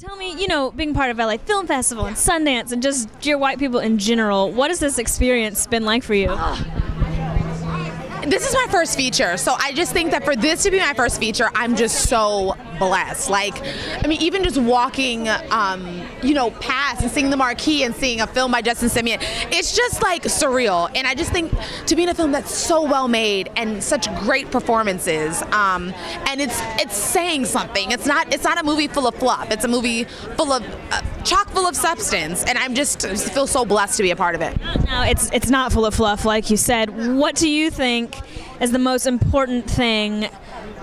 Tell me, being part of LA Film Festival and Sundance and just your white people in general, what has this experience been like for you? This is my first feature, so I just think that for this to be my first feature, I'm just so blessed. Even just walking, past and seeing the marquee and seeing a film by Justin Simien, it's just surreal. And I just think to be in a film that's so well made and such great performances, and it's saying something. It's not a movie full of fluff. It's a movie full of chock full of substance, and I just feel so blessed to be a part of it. Now, it's not full of fluff, like you said. What do you think is the most important thing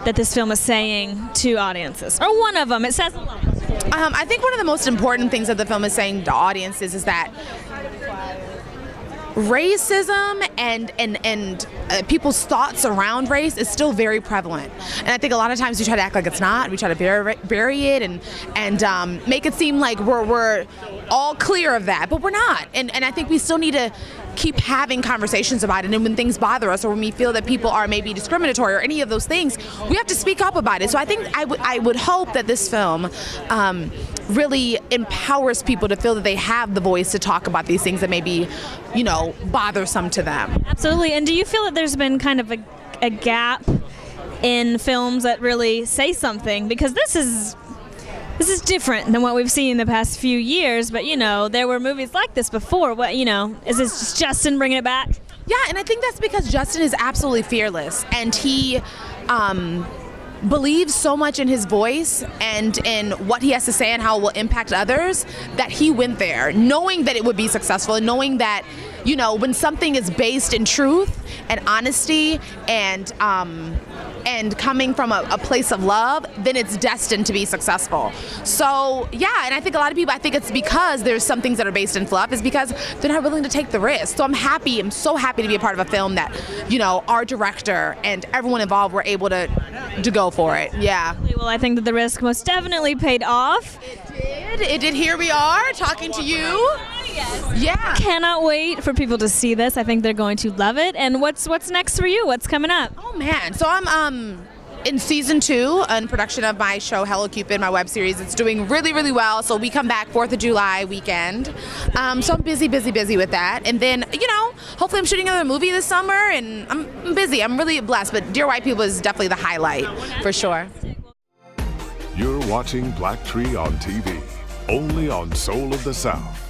that this film is saying to audiences? Or one of them. It says a lot. I think one of the most important things that the film is saying to audiences is that racism and people's thoughts around race is still very prevalent, and I think a lot of times we try to act like it's not. We try to bury it and make it seem like we're all clear of that, but we're not. And I think we still need to keep having conversations about it, and when things bother us or when we feel that people are maybe discriminatory or any of those things, we have to speak up about it. So I think I would hope that this film really empowers people to feel that they have the voice to talk about these things that may be, bothersome to them. Absolutely. And do you feel that there's been kind of a gap in films that really say something? Because this is different than what we've seen in the past few years, but there were movies like this before. What is this just Justin bringing it back? Yeah, and I think that's because Justin is absolutely fearless, and he believes so much in his voice and in what he has to say and how it will impact others, that he went there knowing that it would be successful, and knowing that when something is based in truth and honesty and coming from a place of love, then it's destined to be successful. So yeah, and I think a lot of people, I think it's because there's some things that are based in fluff, is because they're not willing to take the risk. So I'm so happy to be a part of a film that our director and everyone involved were able to go for it. Yeah. Well, I think that the risk most definitely paid off. It did. Here we are talking to you. Yes. Yeah. Cannot wait for people to see this. I think they're going to love it. And what's next for you? What's coming up? Oh man, so I'm in season 2 in production of my show Hello Cupid, my web series. It's doing really, really well. So we come back 4th of July weekend. So I'm busy with that. And then, hopefully I'm shooting another movie this summer, and I'm busy. I'm really blessed. But Dear White People is definitely the highlight for sure. You're watching Blacktree on TV, only on Soul of the South.